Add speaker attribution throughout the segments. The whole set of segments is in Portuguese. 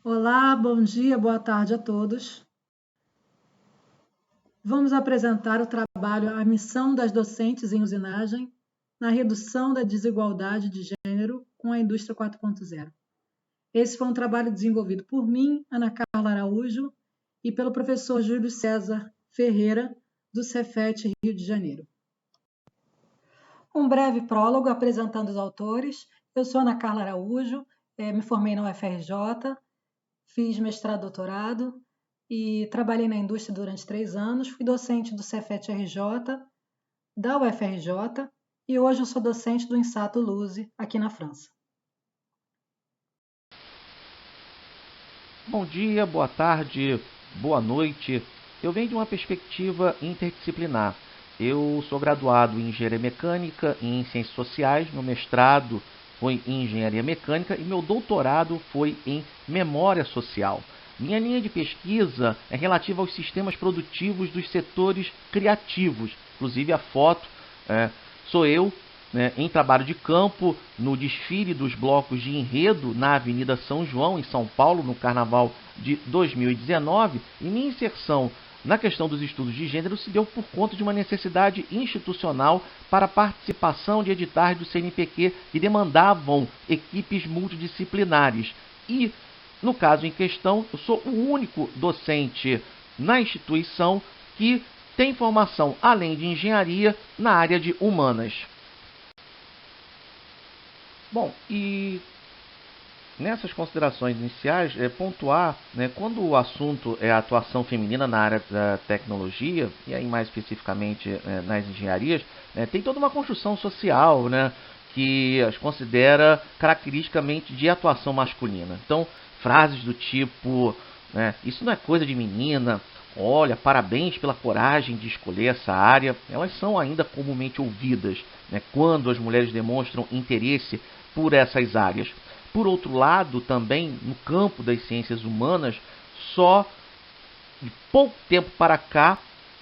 Speaker 1: Olá, bom dia, boa tarde a todos. Vamos apresentar o trabalho A Missão das Docentes em Usinagem na Redução da Desigualdade de Gênero com a Indústria 4.0. Esse foi um trabalho desenvolvido por mim, Ana Carla Araújo, e pelo professor Júlio César Ferreira, do Cefet Rio de Janeiro. Um breve prólogo apresentando os autores. Eu sou Ana Carla Araújo, me formei na UFRJ, fiz mestrado e doutorado e trabalhei na indústria durante 3 anos. Fui docente do Cefet RJ, da UFRJ, e hoje eu sou docente do INSA Toulouse, aqui na França.
Speaker 2: Bom dia, boa tarde, boa noite. Eu venho de uma perspectiva interdisciplinar. Eu sou graduado em Engenharia Mecânica e em Ciências Sociais. Meu mestrado foi em Engenharia Mecânica e meu doutorado foi em Memória Social. Minha linha de pesquisa é relativa aos sistemas produtivos dos setores criativos. Inclusive a foto sou eu, em trabalho de campo, no desfile dos blocos de enredo na Avenida São João, em São Paulo, no Carnaval de 2019, e minha inserção na questão dos estudos de gênero se deu por conta de uma necessidade institucional para a participação de editais do CNPq que demandavam equipes multidisciplinares. E, no caso em questão, eu sou o único docente na instituição que tem formação, além de engenharia, na área de humanas. Bom, e nessas considerações iniciais, pontuar, quando o assunto é a atuação feminina na área da tecnologia, e aí mais especificamente nas engenharias, tem toda uma construção social, que as considera caracteristicamente de atuação masculina. Então, frases do tipo, isso não é coisa de menina, olha, parabéns pela coragem de escolher essa área, elas são ainda comumente ouvidas, quando as mulheres demonstram interesse por essas áreas. Por outro lado, também no campo das ciências humanas, só de pouco tempo para cá,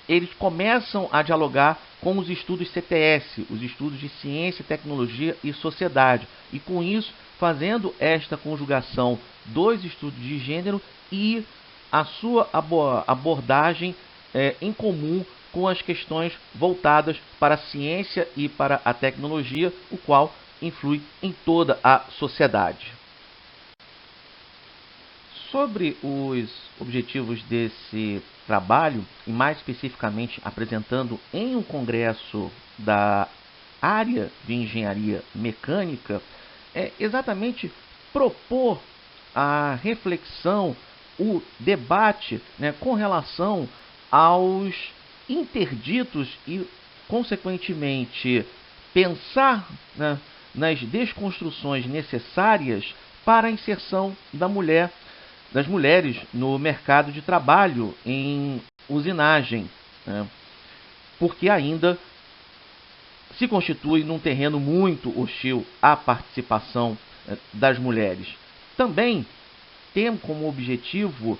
Speaker 2: eles começam a dialogar com os estudos CTS, os estudos de ciência, tecnologia e sociedade. E com isso, fazendo esta conjugação dos estudos de gênero e a sua abordagem em comum com as questões voltadas para a ciência e para a tecnologia, o qual influi em toda a sociedade. Sobre os objetivos desse trabalho, e mais especificamente apresentando em um congresso da área de engenharia mecânica, é exatamente propor a reflexão, o debate, com relação aos interditos e, consequentemente, pensar nas desconstruções necessárias para a inserção das mulheres no mercado de trabalho em usinagem, porque ainda se constitui num terreno muito hostil à participação das mulheres. Também tem como objetivo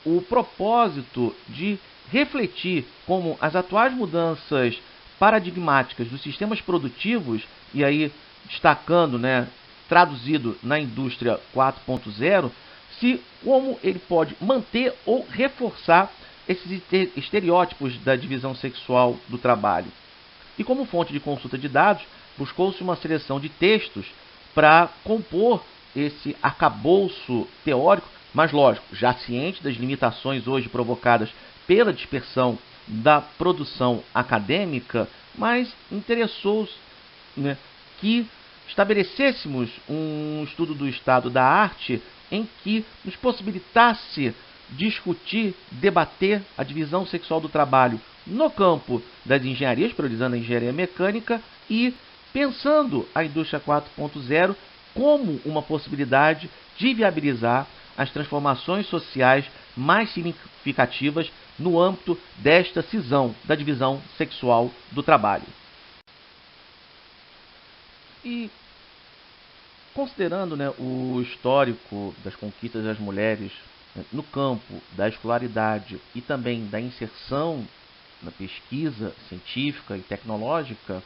Speaker 2: o propósito de refletir como as atuais mudanças paradigmáticas dos sistemas produtivos, e aí destacando, traduzido na indústria 4.0, como ele pode manter ou reforçar esses estereótipos da divisão sexual do trabalho. E como fonte de consulta de dados, buscou-se uma seleção de textos para compor esse arcabouço teórico, mas lógico, já ciente das limitações hoje provocadas pela dispersão da produção acadêmica, mas interessou-se que estabelecêssemos um estudo do estado da arte em que nos possibilitasse discutir, debater a divisão sexual do trabalho no campo das engenharias, priorizando a engenharia mecânica e pensando a indústria 4.0 como uma possibilidade de viabilizar as transformações sociais mais significativas no âmbito desta cisão da divisão sexual do trabalho. E considerando o histórico das conquistas das mulheres no campo da escolaridade e também da inserção na pesquisa científica e tecnológica,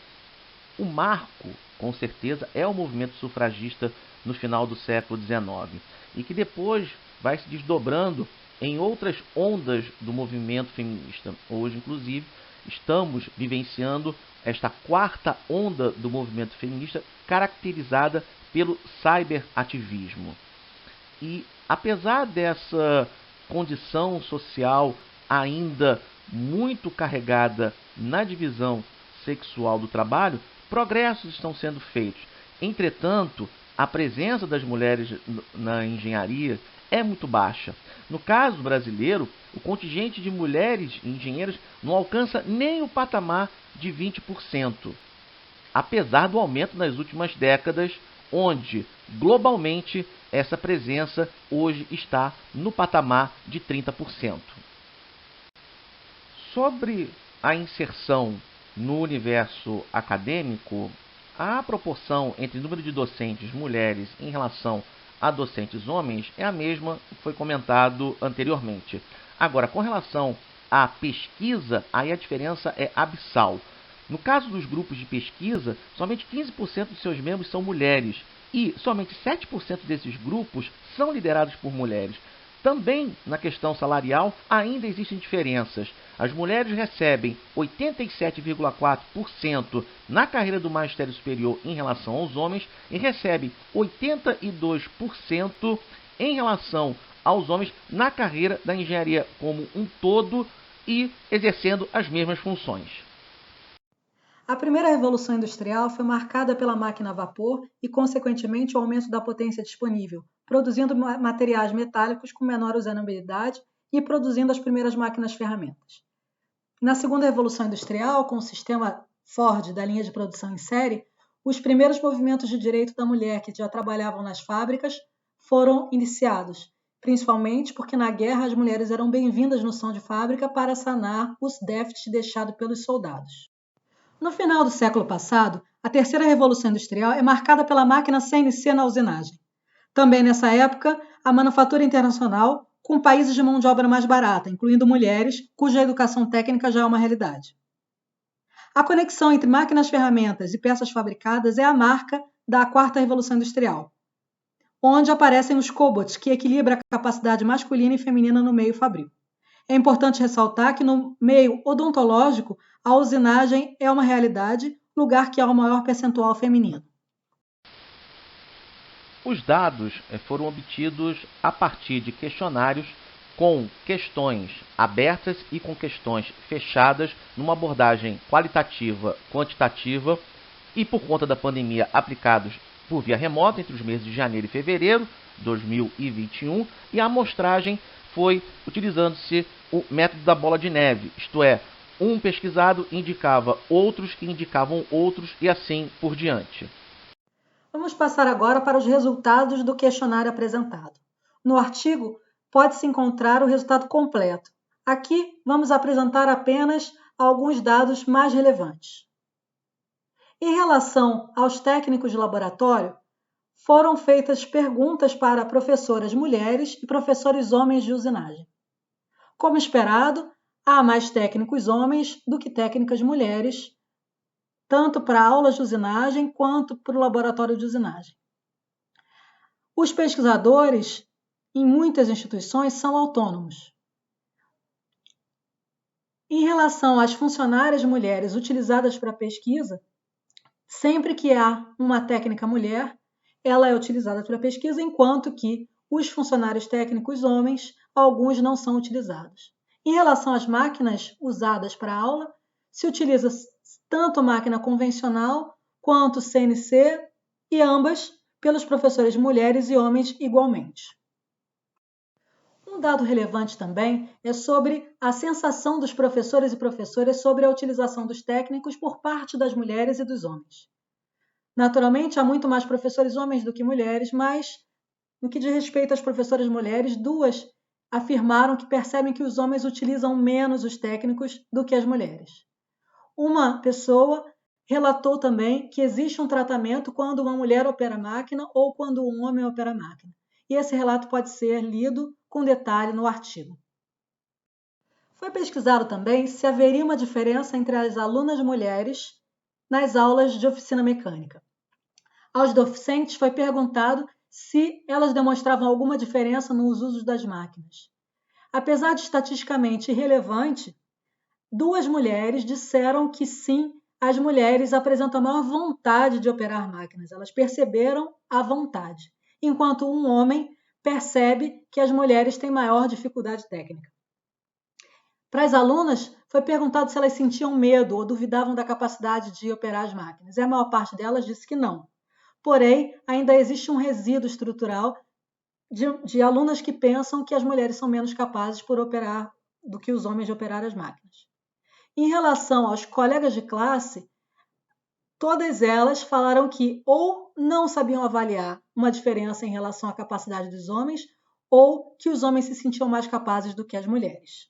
Speaker 2: o marco, com certeza, é o movimento sufragista no final do século XIX e que depois vai se desdobrando em outras ondas do movimento feminista. Hoje, inclusive, estamos vivenciando esta quarta onda do movimento feminista caracterizada pelo cyberativismo. E apesar dessa condição social ainda muito carregada na divisão sexual do trabalho, progressos estão sendo feitos. Entretanto, a presença das mulheres na engenharia é muito baixa. No caso brasileiro, o contingente de mulheres engenheiras não alcança nem o patamar de 20%, apesar do aumento nas últimas décadas, onde, globalmente, essa presença hoje está no patamar de 30%. Sobre a inserção no universo acadêmico, a proporção entre o número de docentes mulheres em relação a docentes homens é a mesma que foi comentado anteriormente. Agora, com relação à pesquisa, aí a diferença é abissal. No caso dos grupos de pesquisa, somente 15% dos seus membros são mulheres e somente 7% desses grupos são liderados por mulheres. Também na questão salarial ainda existem diferenças. As mulheres recebem 87,4% na carreira do magistério superior em relação aos homens e recebem 82% em relação aos homens na carreira da engenharia como um todo e exercendo as mesmas funções.
Speaker 1: A primeira revolução industrial foi marcada pela máquina a vapor e, consequentemente, o aumento da potência disponível, produzindo materiais metálicos com menor usabilidade e produzindo as primeiras máquinas-ferramentas. Na segunda revolução industrial, com o sistema Ford da linha de produção em série, os primeiros movimentos de direito da mulher que já trabalhavam nas fábricas foram iniciados, principalmente porque na guerra as mulheres eram bem-vindas no chão de fábrica para sanar os déficits deixados pelos soldados. No final do século passado, a terceira revolução industrial é marcada pela máquina CNC na usinagem. Também nessa época, a manufatura internacional, com países de mão de obra mais barata, incluindo mulheres, cuja educação técnica já é uma realidade. A conexão entre máquinas, ferramentas e peças fabricadas é a marca da quarta revolução industrial, onde aparecem os cobots, que equilibram a capacidade masculina e feminina no meio fabril. É importante ressaltar que no meio odontológico, a usinagem é uma realidade, lugar que há o maior percentual feminino.
Speaker 2: Os dados foram obtidos a partir de questionários com questões abertas e com questões fechadas, numa abordagem qualitativa, quantitativa e, por conta da pandemia, aplicados por via remota entre os meses de janeiro e fevereiro de 2021, e a amostragem foi utilizando-se o método da bola de neve, isto é, um pesquisado indicava outros que indicavam outros e assim por diante.
Speaker 1: Vamos passar agora para os resultados do questionário apresentado. No artigo, pode-se encontrar o resultado completo. Aqui, vamos apresentar apenas alguns dados mais relevantes. Em relação aos técnicos de laboratório, foram feitas perguntas para professoras mulheres e professores homens de usinagem. Como esperado, há mais técnicos homens do que técnicas mulheres, tanto para aulas de usinagem quanto para o laboratório de usinagem. Os pesquisadores, em muitas instituições, são autônomos. Em relação às funcionárias mulheres utilizadas para pesquisa, sempre que há uma técnica mulher, ela é utilizada para pesquisa, enquanto que os funcionários técnicos homens, alguns não são utilizados. Em relação às máquinas usadas para aula, se utiliza tanto máquina convencional quanto CNC, e ambas pelos professores mulheres e homens igualmente. Um dado relevante também é sobre a sensação dos professores e professoras sobre a utilização dos técnicos por parte das mulheres e dos homens. Naturalmente, há muito mais professores homens do que mulheres, mas, no que diz respeito às professoras mulheres, duas afirmaram que percebem que os homens utilizam menos os técnicos do que as mulheres. Uma pessoa relatou também que existe um tratamento quando uma mulher opera a máquina ou quando um homem opera a máquina. E esse relato pode ser lido com detalhe no artigo. Foi pesquisado também se haveria uma diferença entre as alunas mulheres nas aulas de oficina mecânica. Aos docentes foi perguntado se elas demonstravam alguma diferença nos usos das máquinas. Apesar de estatisticamente irrelevante, 2 mulheres disseram que sim, as mulheres apresentam maior vontade de operar máquinas. Elas perceberam a vontade, enquanto um homem percebe que as mulheres têm maior dificuldade técnica. Para as alunas, foi perguntado se elas sentiam medo ou duvidavam da capacidade de operar as máquinas, e a maior parte delas disse que não. Porém, ainda existe um resíduo estrutural de alunas que pensam que as mulheres são menos capazes por operar do que os homens de operar as máquinas. Em relação aos colegas de classe, todas elas falaram que ou não sabiam avaliar uma diferença em relação à capacidade dos homens, ou que os homens se sentiam mais capazes do que as mulheres.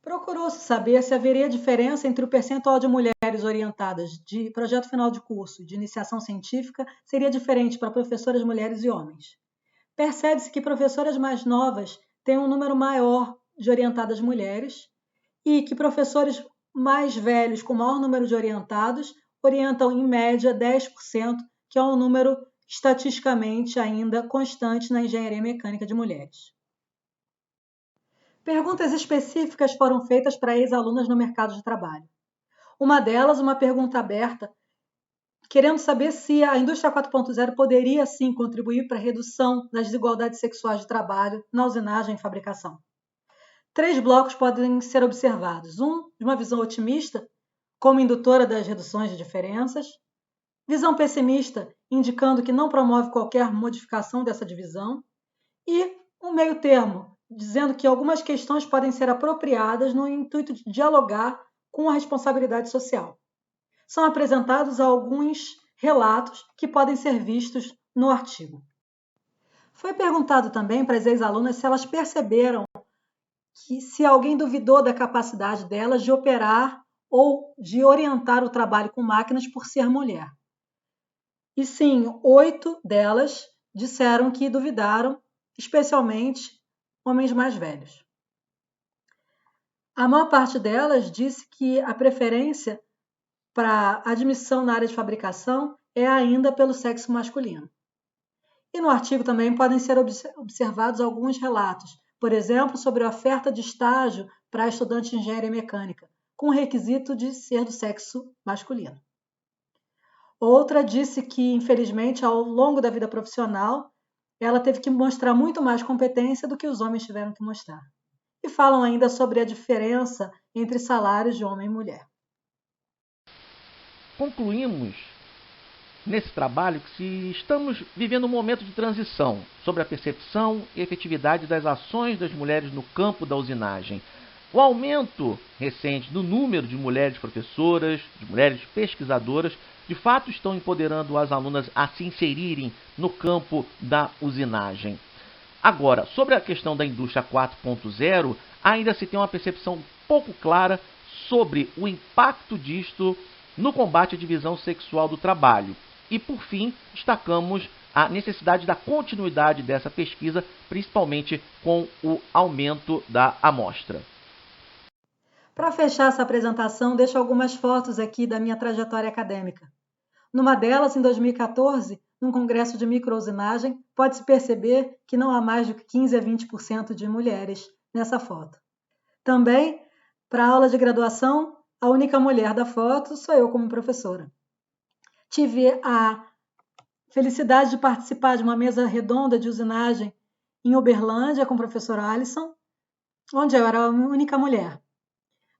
Speaker 1: Procurou-se saber se haveria diferença entre o percentual de mulheres orientadas de projeto final de curso e de iniciação científica seria diferente para professoras mulheres e homens. Percebe-se que professoras mais novas têm um número maior de orientadas mulheres e que professores mais velhos com maior número de orientados orientam em média 10%, que é um número estatisticamente ainda constante na engenharia mecânica de mulheres. Perguntas específicas foram feitas para ex-alunas no mercado de trabalho. Uma delas, uma pergunta aberta, querendo saber se a indústria 4.0 poderia sim contribuir para a redução das desigualdades sexuais de trabalho na usinagem e fabricação. 3 blocos podem ser observados. De uma visão otimista, como indutora das reduções de diferenças. Visão pessimista, indicando que não promove qualquer modificação dessa divisão. E um meio termo, dizendo que algumas questões podem ser apropriadas no intuito de dialogar com a responsabilidade social. São apresentados alguns relatos que podem ser vistos no artigo. Foi perguntado também para as ex-alunas se elas perceberam que se alguém duvidou da capacidade delas de operar ou de orientar o trabalho com máquinas por ser mulher. E sim, 8 delas disseram que duvidaram, especialmente homens mais velhos. A maior parte delas disse que a preferência para admissão na área de fabricação é ainda pelo sexo masculino. E no artigo também podem ser observados alguns relatos, por exemplo, sobre a oferta de estágio para estudantes de engenharia mecânica, com o requisito de ser do sexo masculino. Outra disse que, infelizmente, ao longo da vida profissional, ela teve que mostrar muito mais competência do que os homens tiveram que mostrar. E falam ainda sobre a diferença entre salários de homem e mulher.
Speaker 2: Concluímos nesse trabalho que se estamos vivendo um momento de transição sobre a percepção e efetividade das ações das mulheres no campo da usinagem. O aumento recente do número de mulheres professoras, de mulheres pesquisadoras, de fato estão empoderando as alunas a se inserirem no campo da usinagem. Agora, sobre a questão da indústria 4.0, ainda se tem uma percepção pouco clara sobre o impacto disto no combate à divisão sexual do trabalho. E, por fim, destacamos a necessidade da continuidade dessa pesquisa, principalmente com o aumento da amostra.
Speaker 1: Para fechar essa apresentação, deixo algumas fotos aqui da minha trajetória acadêmica. Numa delas, em 2014, num congresso de microusinagem, pode-se perceber que não há mais de 15 a 20% de mulheres nessa foto. Também, para a aula de graduação, a única mulher da foto sou eu como professora. Tive a felicidade de participar de uma mesa redonda de usinagem em Uberlândia com o professor Alisson, onde eu era a única mulher.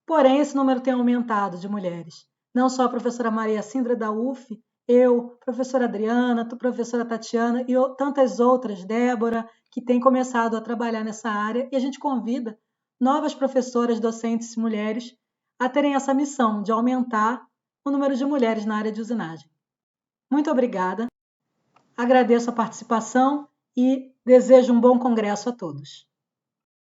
Speaker 1: Porém, esse número tem aumentado de mulheres. Não só a professora Maria Sindra da UF, eu, professora Adriana, professora Tatiana e tantas outras, Débora, que têm começado a trabalhar nessa área, e a gente convida novas professoras, docentes, mulheres, a terem essa missão de aumentar o número de mulheres na área de usinagem. Muito obrigada, agradeço a participação e desejo um bom congresso a todos.